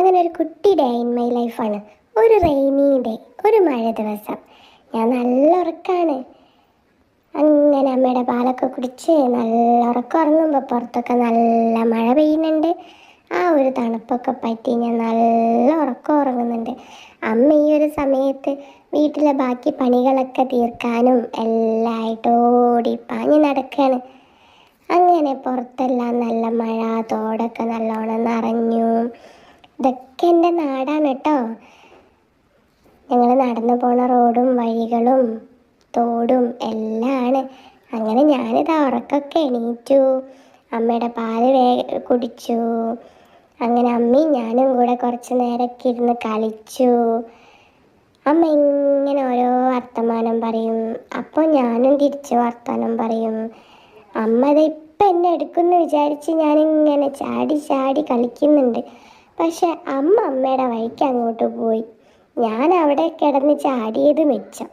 അങ്ങനെ ഒരു കുട്ടി ഡേ ഇൻ മൈ ലൈഫാണ്. ഒരു റെയിനി ഡേ, ഒരു മഴ ദിവസം. ഞാൻ നല്ല ഉറക്കാണ്. അങ്ങനെ അമ്മയുടെ പാലൊക്കെ കുടിച്ച് നല്ല ഉറക്കം ഉറങ്ങുമ്പോൾ പുറത്തൊക്കെ നല്ല മഴ പെയ്യുന്നുണ്ട്. ആ ഒരു തണുപ്പൊക്കെ പറ്റി ഞാൻ നല്ല ഉറക്കം ഉറങ്ങുന്നുണ്ട്. അമ്മ ഈ ഒരു സമയത്ത് വീട്ടിലെ ബാക്കി പണികളൊക്കെ തീർക്കാനും എല്ലാമായിട്ട് ഓടിപ്പാഞ്ഞ് നടക്കുകയാണ്. അങ്ങനെ പുറത്തെല്ലാം നല്ല മഴ, തോടൊക്കെ നല്ലോണം നിറഞ്ഞു. ഇതൊക്കെ എൻ്റെ നാടാണ് കേട്ടോ. ഞങ്ങൾ നടന്നു പോണ റോഡും വഴികളും തോടും എല്ലാം ആണ്. അങ്ങനെ ഞാനിതാ ഉറക്കൊക്കെ എണീറ്റു. അമ്മയുടെ പാല് കുടിച്ചു. അങ്ങനെ അമ്മയും ഞാനും കൂടെ കുറച്ച് നേരമൊക്കെ ഇരുന്ന് കളിച്ചു. അമ്മ ഇങ്ങനെ ഓരോ വർത്തമാനം പറയും, അപ്പോൾ ഞാനും തിരിച്ച് വർത്തമാനം പറയും. അമ്മ അത് ഇപ്പം എന്നെ എടുക്കുമെന്ന് വിചാരിച്ച് ഞാനിങ്ങനെ ചാടി ചാടി കളിക്കുന്നുണ്ട്. പക്ഷെ അമ്മയുടെ വഴിക്ക് അങ്ങോട്ട് പോയി. ഞാൻ അവിടെ കിടന്ന് ചാടിയത് മെച്ചം.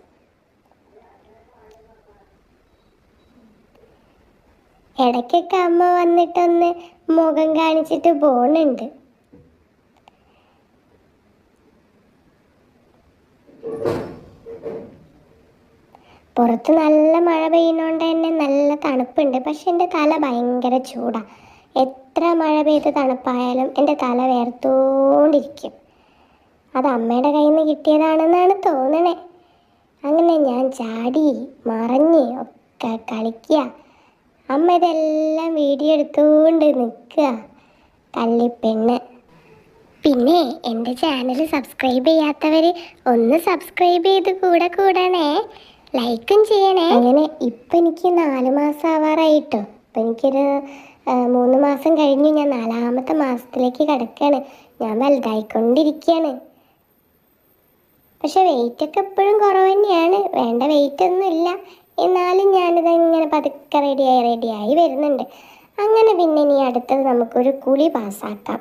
ഇടയ്ക്കൊക്കെ അമ്മ വന്നിട്ടൊന്ന് മുഖം കാണിച്ചിട്ട് പോകുന്നുണ്ട്. പുറത്ത് നല്ല മഴ പെയ്യുന്നതുകൊണ്ട് തന്നെ നല്ല തണുപ്പുണ്ട്. പക്ഷെ എൻ്റെ തല ഭയങ്കര ചൂടാണ്. എത്ര മഴ പെയ്ത് തണുപ്പായാലും എൻ്റെ തല വേർത്തുകൊണ്ടിരിക്കും. അത് അമ്മയുടെ കയ്യിൽ നിന്ന് കിട്ടിയതാണെന്നാണ് തോന്നണേ. അങ്ങനെ ഞാൻ ചാടി മറിഞ്ഞ് ഒക്കെ കളിക്കുക. അമ്മ ഇതെല്ലാം വീഡിയോ എടുത്തുകൊണ്ട് നിൽക്കുക, കള്ളിപ്പെണ്ണ്. പിന്നെ എൻ്റെ ചാനൽ സബ്സ്ക്രൈബ് ചെയ്യാത്തവർ ഒന്ന് സബ്സ്ക്രൈബ് ചെയ്ത് കൂടണേ, ലൈക്കും ചെയ്യണേ. അങ്ങനെ ഇപ്പം എനിക്ക് 4 മാസം ആവാറായിട്ടോ. ഇപ്പം എനിക്കൊരു 3 മാസം കഴിഞ്ഞ് ഞാൻ 4ാമത്തെ മാസത്തിലേക്ക് കിടക്കുകയാണ്. ഞാൻ വലുതായിക്കൊണ്ടിരിക്കുകയാണ്. പക്ഷെ വെയിറ്റൊക്കെ എപ്പോഴും കുറവ് തന്നെയാണ്, വേണ്ട വെയിറ്റൊന്നും ഇല്ല. എന്നാലും ഞാനിതങ്ങനെ പതുക്കെ റെഡിയായി വരുന്നുണ്ട്. അങ്ങനെ പിന്നെ ഇനി അടുത്തത് നമുക്കൊരു കുളി പാസ്സാക്കാം.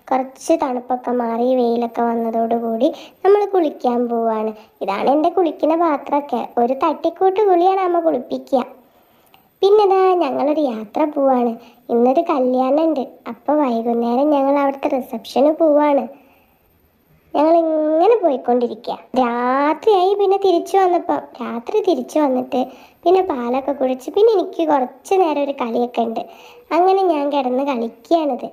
കുറച്ച് തണുപ്പൊക്കെ മാറി വെയിലൊക്കെ വന്നതോടുകൂടി നമ്മൾ കുളിക്കാൻ പോവാണ്. ഇതാണ് എൻ്റെ കുളിക്കുന്ന പാത്രമൊക്കെ. ഒരു തട്ടിക്കൂട്ട് കുളിയാണ് അമ്മ കുളിപ്പിക്കുക. പിന്നെ ഇതാ ഞങ്ങളൊരു യാത്ര പോവാണ്. ഇന്നൊരു കല്യാണം ഉണ്ട്. അപ്പോൾ വൈകുന്നേരം ഞങ്ങൾ അവിടുത്തെ റിസപ്ഷന് പോവാണ്. ഞങ്ങളിങ്ങനെ പോയിക്കൊണ്ടിരിക്കുക. രാത്രിയായി. പിന്നെ രാത്രി തിരിച്ചു വന്നിട്ട് പിന്നെ പാലൊക്കെ കുടിച്ച് പിന്നെ എനിക്ക് കുറച്ച് നേരം ഒരു കളിയൊക്കെ ഉണ്ട്. അങ്ങനെ ഞാൻ കിടന്ന് കളിക്കുകയാണിത്.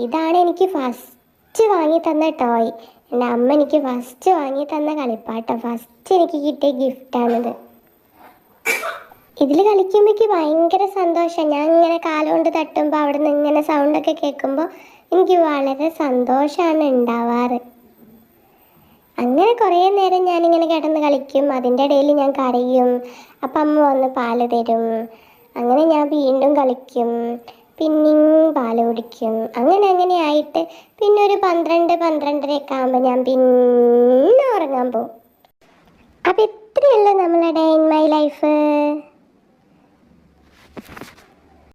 ഇതാണ് എനിക്ക് ഫസ്റ്റ് വാങ്ങി തന്ന ടോയ്. എൻ്റെ അമ്മ എനിക്ക് ഫസ്റ്റ് വാങ്ങി തന്ന കളിപ്പാട്ടം. ഫസ്റ്റ് എനിക്ക് കിട്ടിയ ഗിഫ്റ്റാണിത്. ഇതിൽ കളിക്കുമ്പോൾ ഭയങ്കര സന്തോഷം. ഞാൻ ഇങ്ങനെ കാലുകൊണ്ട് തട്ടുമ്പോൾ അവിടെ നിന്ന് ഇങ്ങനെ സൗണ്ടൊക്കെ കേൾക്കുമ്പോൾ എനിക്ക് വളരെ സന്തോഷമാണ് ഉണ്ടാവാറ്. അങ്ങനെ കുറേ നേരം ഞാനിങ്ങനെ കിടന്ന് കളിക്കും. അതിൻ്റെ ഇടയിൽ ഞാൻ കരയും. അപ്പം അമ്മ വന്ന് പാല് തരും. അങ്ങനെ ഞാൻ വീണ്ടും കളിക്കും, പിന്നെയും പാല് കുടിക്കും. അങ്ങനെ ആയിട്ട് പിന്നെ ഒരു 12-12:30 ആകുമ്പോൾ ഞാൻ പിന്നെ ഉറങ്ങാൻ പോകും. അപ്പം ഇത്രയല്ലേ നമ്മളെ ഡേ ഇൻ മൈ ലൈഫ്.